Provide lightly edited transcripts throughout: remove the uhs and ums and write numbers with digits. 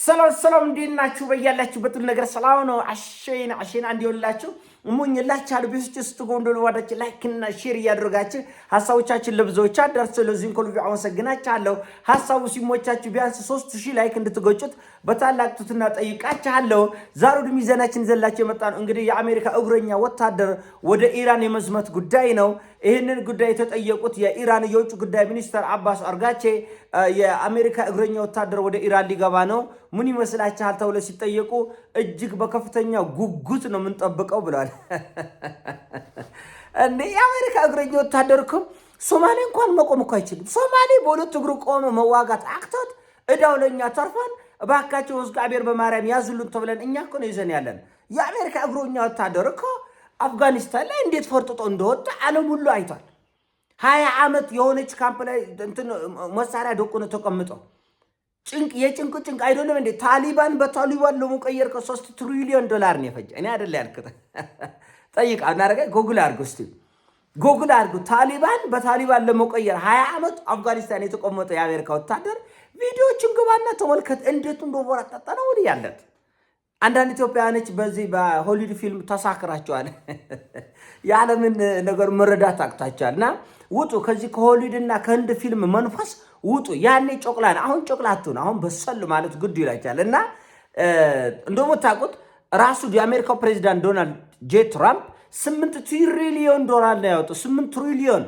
ሰላም እንዴት ናችሁ? በያላችሁበት ነገር ሰላም ነው። አሸና እንዲሆንላችሁ እሙኝላችኋለሁ። ቤስት ስትጎንዶል ወዳች ላይክ እና ሼር እያደረጋችሁ ሐሳቦቻችን ለብዙዎች አዳርሱ። ለዚህን ኮልቪ አመሰግናችኋለሁ። ሐሳቡ ሲሞቻችሁ ቢያንስ 3000 ላይክ እንድትጎጩት በታላቅ ትህትና ጠይቃችኋለሁ። ዛሬ ወደ ሚዛናችን ዘላችሁ የመጣ ነው እንግዲህ የአሜሪካ እግረኛ ወታደር ወደ ኢራን የመዝመት ጉዳይ ነው። ይህንን ጉዳይ የተጠየቁት የኢራን የውጭ ጉዳይ ሚኒስትር አባስ አርጋቼ የአሜሪካ እግረኛ ወታደር ወደ ኢራን ሊገባ ነው ምን ይመስላችኋል ተብለው ሲጠየቁ እጅግ በከፍተኛ ጉጉት ነው የምንጠብቀው ብለዋል። እንዴ የአሜሪካ እግረኛ ወታደር እኮ ሶማሌ እንኳን መቆም እኮ አይችልም። ሶማሌ በሁለት እግሩ ቆሞ መዋጋት አቅቶት እዳው ለኛ ተርፏን እባካቸው እግዚአብሔር በማርያም ያዙልን ተብለን እኛ እኮ ነው ይዘን ያለን። የአሜሪካ እግረኛ ወታደር እኮ አፍጋኒስታን ላይ እንዴት ፈርጥጦ እንደወጣ ዓለም ሁሉ አይቷል። 20 ዓመት የሆነች ካምፕ ላይ መሳሪያ ደቁነ ተቀምጠው የጭንቅ አይደለም እንዴ? ታሊባን በታሊባን ለመቀየር ከ3 ትሪሊዮን ዶላር ነው የፈጀ። እኔ አይደለ ያልኩት ጠይቃ እናረጋ ጎግል አድርጉ እስቲ ጎግል አድርጉ። ታሊባን በታሊባን ለመቀየር 20 ዓመት አፍጋኒስታን የተቀመጠ የአሜሪካ ወታደር ቪዲዮችን ግባና ተመልከት። እንዴት እንደወራጣጣ ነው ወዲ ያለት። አንዳንድ ኢትዮጵያውያኖች በዚህ በሆሊውድ ፊልም ተሳክራቸዋል። የዓለምን ነገር መረዳት አቅታቸዋልና ውጡ ከዚህ ከሆሊውድና ከህንድ ፊልም መንፈስ ውጡ። ያኔ ጮቅላን አሁን ጮቅላቱን አሁን በሰል ማለት ግድ ይላችኋል። እና እንደምታውቁት ራሱ የአሜሪካው ፕሬዚዳንት ዶናልድ ጄ ትራምፕ 8 ትሪሊዮን ዶላር ነው ያወጣው። 8 ትሪሊዮን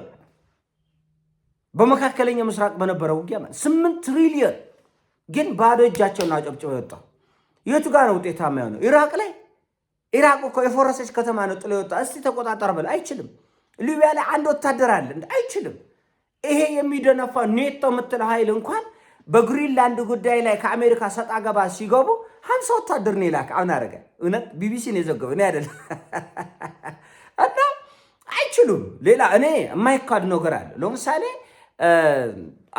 በመካከለኛ ምስራቅ በነበረው ውጊያ ማለት 8 ትሪሊዮን ግን ባዶ እጃቸውን አጨብጭበው የወጣው የቱ ጋር ነው ውጤታማ የሆነው? ኢራቅ ላይ። ኢራቅ እኮ የፈረሰች ከተማ ነው ጥሎ የወጣ። እስቲ ተቆጣጠር በል አይችልም። ሊቢያ ላይ አንድ ወታደር አለ አይችልም። ይሄ የሚደነፋ ኔቶ የምትለው ኃይል እንኳን በግሪንላንድ ጉዳይ ላይ ከአሜሪካ ሰጣ ገባ ሲገቡ 50 ወታደር ነው ይላክ። አሁን አረገ እውነት ቢቢሲ ነው የዘገበው እኔ አይደለም። እና አይችሉም። ሌላ እኔ የማይካድ ነገር አለ። ለምሳሌ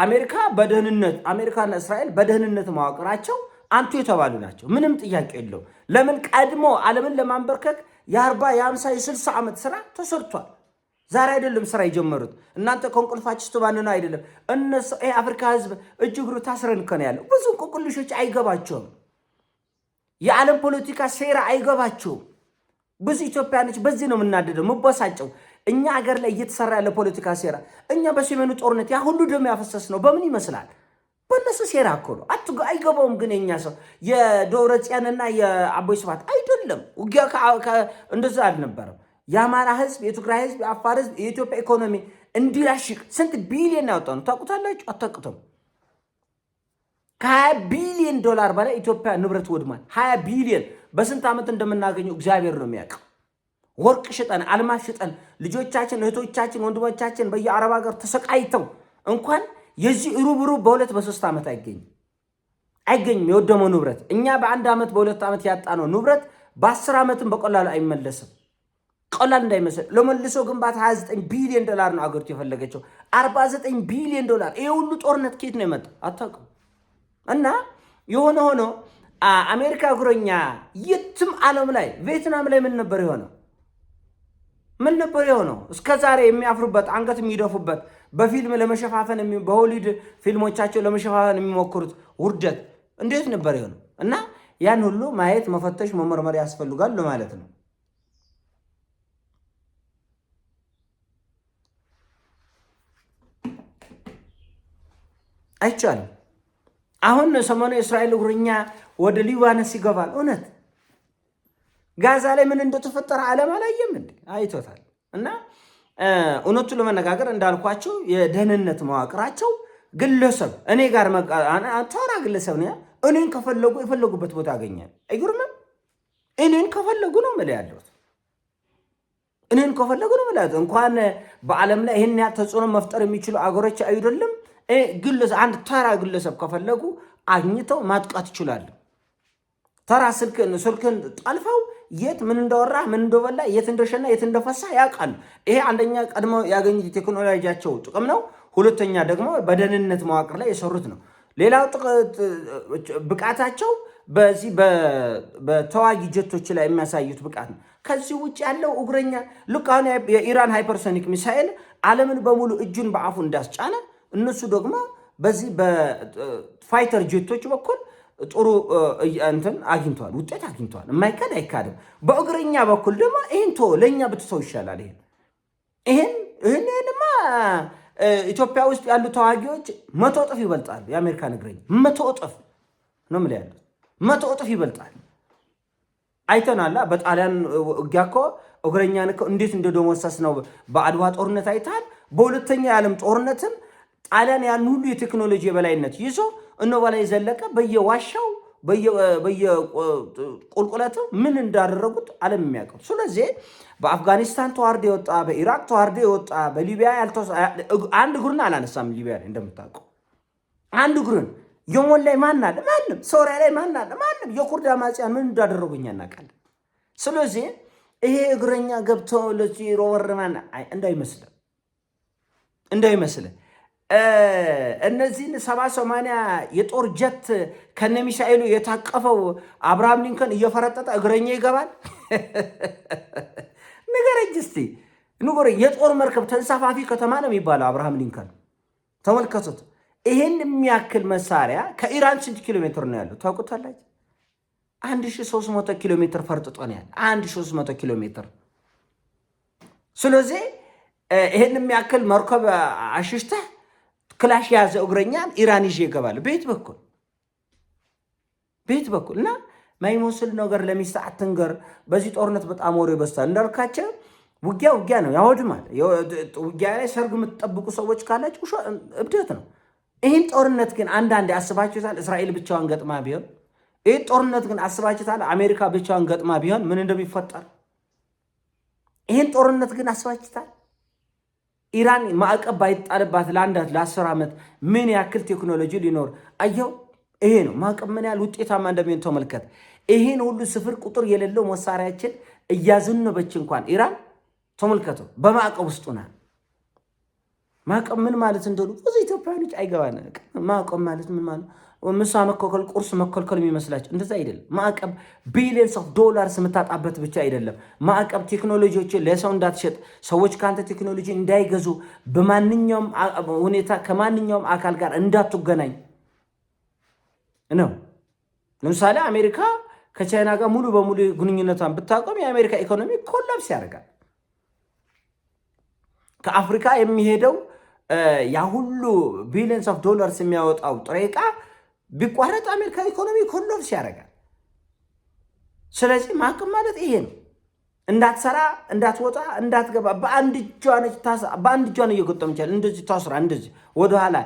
አሜሪካ በደህንነት አሜሪካና እስራኤል በደህንነት መዋቅራቸው አንቱ የተባሉ ናቸው። ምንም ጥያቄ የለው። ለምን ቀድሞ ዓለምን ለማንበርከክ የ40 የ50 የ60 ዓመት ስራ ተሰርቷል። ዛሬ አይደለም ስራ የጀመሩት። እናንተ ከእንቅልፋችሁ ስትባንኑ አይደለም። እነሱ አፍሪካ ህዝብ እጅ እግሩ ታስረን ከነ ያለው ብዙ እንቆቅልሾች አይገባቸውም። የዓለም ፖለቲካ ሴራ አይገባቸውም። ብዙ ኢትዮጵያኖች በዚህ ነው የምናደደው የምበሳጨው። እኛ ሀገር ላይ እየተሰራ ያለ ፖለቲካ ሴራ እኛ በሰሜኑ ጦርነት ያ ሁሉ ደም ያፈሰስ ነው በምን ይመስላል? በእነሱ ሴራ እኮ ነው። አይገባውም። ግን የኛ ሰው የደብረጽዮንና የአቦይ ስብሃት አይደለም። ውጊያ እንደዛ አልነበረም። የአማራ ህዝብ፣ የትግራይ ህዝብ፣ የአፋር ህዝብ፣ የኢትዮጵያ ኢኮኖሚ እንዲላሽቅ ስንት ቢሊዮን ያወጣ ነው ታውቁታላችሁ? አታውቁትም? ከ20 ቢሊዮን ዶላር በላይ ኢትዮጵያ ንብረት ወድሟል። 20 ቢሊዮን በስንት ዓመት እንደምናገኘው እግዚአብሔር ነው የሚያውቀው። ወርቅ ሽጠን አልማዝ ሽጠን ልጆቻችን፣ እህቶቻችን፣ ወንድሞቻችን በየአረብ ሀገር ተሰቃይተው እንኳን የዚህ ሩብ በ2 በ3 ዓመት አይገኝም የወደመው ንብረት። እኛ በ1 ዓመት በ2 ዓመት ያጣነው ንብረት በ10 ዓመትም በቀላሉ አይመለስም። ቀላል እንዳይመስል ለመልሶ ግንባታ 29 ቢሊዮን ዶላር ነው አገሪቱ የፈለገችው። 49 ቢሊዮን ዶላር። ይሄ ሁሉ ጦርነት ከየት ነው የመጣው? አታውቅም። እና የሆነ ሆኖ አሜሪካ እግረኛ የትም ዓለም ላይ ቪየትናም ላይ ምን ነበር የሆነው? ምን ነበር የሆነው? እስከዛሬ የሚያፍሩበት አንገት የሚደፉበት በፊልም ለመሸፋፈን በሆሊውድ ፊልሞቻቸው ለመሸፋፈን የሚሞክሩት ውርደት እንዴት ነበር የሆነው? እና ያን ሁሉ ማየት መፈተሽ መመርመር ያስፈልጋል ማለት ነው። አይቻልም። አሁን ሰሞኑ የእስራኤል እግረኛ ወደ ሊባኖስ ይገባል። እውነት ጋዛ ላይ ምን እንደተፈጠረ ዓለም አላየም እንዴ? አይቶታል። እና እውነቱ ለመነጋገር እንዳልኳቸው የደህንነት መዋቅራቸው ግለሰብ እኔ ጋር ተራ ግለሰብ ነው። እኔን ከፈለጉ የፈለጉበት ቦታ ያገኛል። አይገርምም? እኔን ከፈለጉ ነው ማለት ያለው። እኔን ከፈለጉ ነው ማለት እንኳን በዓለም ላይ ይሄን ያህል ተጽዕኖ መፍጠር የሚችሉ አገሮች አይደለም ግለሰብ አንድ ተራ ግለሰብ ከፈለጉ አግኝተው ማጥቃት ይችላሉ። ተራ ስልክን ጠልፈው የት ምን እንደወራ ምን እንደበላ የት እንደሸና የት እንደፈሳ ያውቃሉ። ይሄ አንደኛ ቀድሞ ያገኙት ቴክኖሎጂያቸው ጥቅም ነው። ሁለተኛ ደግሞ በደህንነት መዋቅር ላይ የሰሩት ነው። ሌላው ብቃታቸው በዚህ በተዋጊ ጀቶች ላይ የሚያሳዩት ብቃት ነው። ከዚህ ውጭ ያለው እግረኛ ልክ አሁን የኢራን ሃይፐርሶኒክ ሚሳኤል ዓለምን በሙሉ እጁን በአፉ እንዳስጫነ እነሱ ደግሞ በዚህ በፋይተር ጄቶች በኩል ጥሩ እንትን አግኝቷል፣ ውጤት አግኝቷል። የማይካድ አይካድም። በእግረኛ በኩል ደግሞ ይህን ለእኛ ብትተው ይሻላል። ይህንማ ኢትዮጵያ ውስጥ ያሉ ተዋጊዎች 100 እጥፍ ይበልጣሉ። የአሜሪካን እግረኛ 100 እጥፍ ነው የምልህ ያሉት፣ 100 እጥፍ ይበልጣል። አይተናላ። በጣሊያን ውጊያ እኮ እግረኛን እኮ እንዴት እንደደመሰስ ነው። በአድዋ ጦርነት አይተሃል። በሁለተኛ የዓለም ጦርነትም ጣሊያን ያን ሁሉ የቴክኖሎጂ የበላይነት ይዞ እነ በላይ ዘለቀ በየዋሻው በየቁልቁለቱ ምን እንዳደረጉት ዓለም የሚያውቀው። ስለዚህ በአፍጋኒስታን ተዋርዶ የወጣ በኢራቅ ተዋርዶ የወጣ በሊቢያ አንድ እግሩን አላነሳም። ሊቢያ ላይ እንደምታውቀው አንድ እግሩን የሞን ላይ ማን አለ? ማንም። ሶሪያ ላይ ማን አለ? ማንም። የኩርድ አማጽያን ምን እንዳደረጉኛ እናውቃለን። ስለዚህ ይሄ እግረኛ ገብቶ ለሮወርማን እንዳይመስልህ እነዚህን 70-80 የጦር ጀት ከነሚሳኤሉ የታቀፈው አብርሃም ሊንከን እየፈረጠጠ እግረኛ ይገባል? ንገረኝ እስቲ ንገረኝ። የጦር መርከብ ተንሳፋፊ ከተማ ነው የሚባለው አብርሃም ሊንከን። ተመልከቱት። ይሄን የሚያክል መሳሪያ ከኢራን ስንት ኪሎ ሜትር ነው ያለው ታውቁታላችሁ? 1300 ኪሎ ሜትር ፈርጥጦ ነው ያለ። 1300 ኪሎ ሜትር። ስለዚህ ይሄን የሚያክል መርከብ አሽሽተህ ክላሽ የያዘ እግረኛን ኢራን ይዤ ይገባል። ቤት በኩል እና ማይመስል ነገር ለሚስት አትንገር። በዚህ ጦርነት በጣም ወሬ በዝቷል። እንዳልካቸው ውጊያ ነው፣ ያወድማል። ውጊያ ላይ ሰርግ የምትጠብቁ ሰዎች ካላችሁ እብደት ነው። ይህን ጦርነት ግን አንዳንዴ አስባችሁታል? እስራኤል ብቻዋን ገጥማ ቢሆን፣ ይህ ጦርነት ግን አስባችሁታል? አሜሪካ ብቻዋን ገጥማ ቢሆን ምን እንደሚፈጠር? ይህን ጦርነት ግን አስባችሁታል? ኢራን ማዕቀብ ባይጣልባት ለ10 ዓመት ምን ያክል ቴክኖሎጂ ሊኖር አየው። ይሄ ነው ማዕቀብ ምን ያህል ውጤታማ እንደሚሆን ተመልከት። ይሄን ሁሉ ስፍር ቁጥር የሌለው መሳሪያችን እያዘነበች እንኳን ኢራን ተመልከቱ፣ በማዕቀብ ውስጥ ሆና። ማዕቀብ ምን ማለት እንደሆነ ብዙ ኢትዮጵያውያኖች አይገባን። ማዕቀብ ማለት ምን ማለት? ምሳ መከልከል፣ ቁርስ መከልከል የሚመስላቸው እንደዛ አይደለም። ማዕቀብ ቢሊየንስ ኦፍ ዶላርስ የምታጣበት ብቻ አይደለም። ማዕቀብ ቴክኖሎጂዎችን ለሰው እንዳትሸጥ፣ ሰዎች ከአንተ ቴክኖሎጂ እንዳይገዙ፣ በማንኛውም ሁኔታ ከማንኛውም አካል ጋር እንዳትገናኝ ነው። ለምሳሌ አሜሪካ ከቻይና ጋር ሙሉ በሙሉ ግንኙነቷን ብታቆም የአሜሪካ ኢኮኖሚ ኮላፕስ ያደርጋል። ከአፍሪካ የሚሄደው ያ ሁሉ ቢሊየንስ ኦፍ ዶላርስ የሚያወጣው ጥሬ ዕቃ ቢቋረጥ አሜሪካ ኢኮኖሚ ኮላፕስ ያደርጋል። ስለዚህ ማዕቀብ ማለት ይሄ ነው። እንዳትሰራ፣ እንዳትወጣ፣ እንዳትገባ በአንድ እጇ ነው እየጎጠመቻል። እንደዚህ ታስራ እንደዚህ ወደኋላ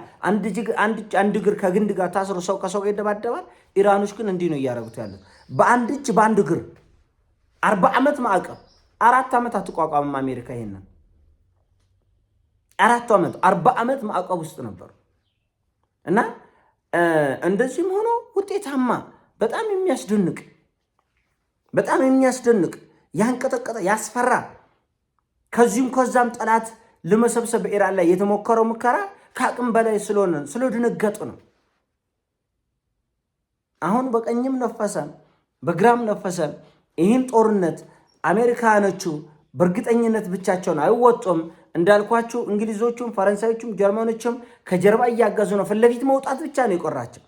አንድ እግር ከግንድ ጋር ታስሮ ሰው ከሰው ጋር ይደባደባል። ኢራኖች ግን እንዲህ ነው እያደረጉት ያሉት። በአንድ እጅ በአንድ እግር 40 ዓመት ማዕቀብ 4 ዓመት አትቋቋምም አሜሪካ። ይሄንን 40 ዓመት ማዕቀብ ውስጥ ነበሩ እና እንደዚህም ሆኖ ውጤታማ በጣም የሚያስደንቅ ያንቀጠቀጠ ያስፈራ ከዚህም ከዛም ጠላት ለመሰብሰብ በኢራን ላይ የተሞከረው ሙከራ ከአቅም በላይ ስለደነገጡ ነው። አሁን በቀኝም ነፈሰ በግራም ነፈሰ ይህን ጦርነት አሜሪካኖቹ በእርግጠኝነት ብቻቸውን አይወጡም። እንዳልኳችሁ እንግሊዞቹም ፈረንሳዮቹም ጀርመኖቹም ከጀርባ እያገዙ ነው። ፊት ለፊት መውጣት ብቻ ነው የቆራቸው።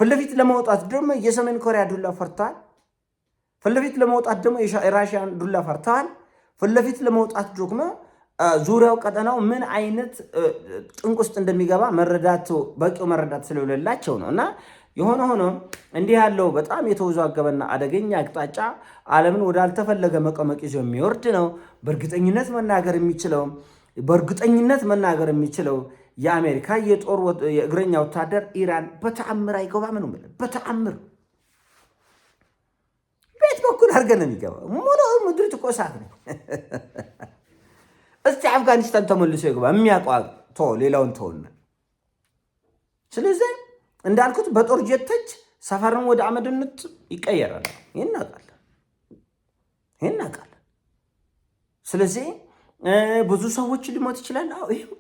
ፊት ለፊት ለመውጣት ደግሞ የሰሜን ኮሪያ ዱላ ፈርተዋል። ፊት ለፊት ለመውጣት ደግሞ የራሽያን ዱላ ፈርተዋል። ፊት ለፊት ለመውጣት ደግሞ ዙሪያው ቀጠናው ምን አይነት ጥንቅ ውስጥ እንደሚገባ በቂው መረዳት ስለሌላቸው ነው። እና የሆነ ሆኖ እንዲህ ያለው በጣም የተወዛገበና አደገኛ አቅጣጫ ዓለምን ወዳልተፈለገ መቀመቅ ይዞ የሚወርድ ነው። በእርግጠኝነት መናገር የሚችለው የአሜሪካ የእግረኛ ወታደር ኢራን በተአምር አይገባም ነው። በተአምር ቤት በኩል አድርገን ነው የሚገባ። ሙሉ ምድሪቱ እኮ እሳት ነው። እስቲ አፍጋኒስታን ተመልሶ ይገባ የሚያውቀው ሌላውን ተውና። ስለዚህ እንዳልኩት በጦር ጀቶች ሰፈርን ወደ አመድነት ይቀየራል። ይህን እናውቃለን። ስለዚህ ብዙ ሰዎች ሊሞት ይችላል። ይህም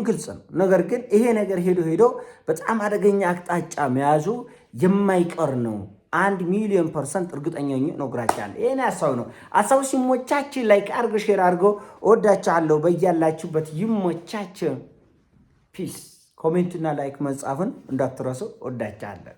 ግልጽ ነው። ነገር ግን ይሄ ነገር ሄዶ በጣም አደገኛ አቅጣጫ መያዙ የማይቀር ነው። 1,000,000% እርግጠኛ ነው። ግራቻለሁ። ይሄን ያሳው ነው። አሳው ሲሞቻችን ላይ አርጎ ሼር አድርጎ ወዳቻለሁ። በያላችሁበት ይሞቻችሁ። ፒስ ኮሜንትና ላይክ መጻፍን እንዳትረሱ። ወዳችኋለሁ።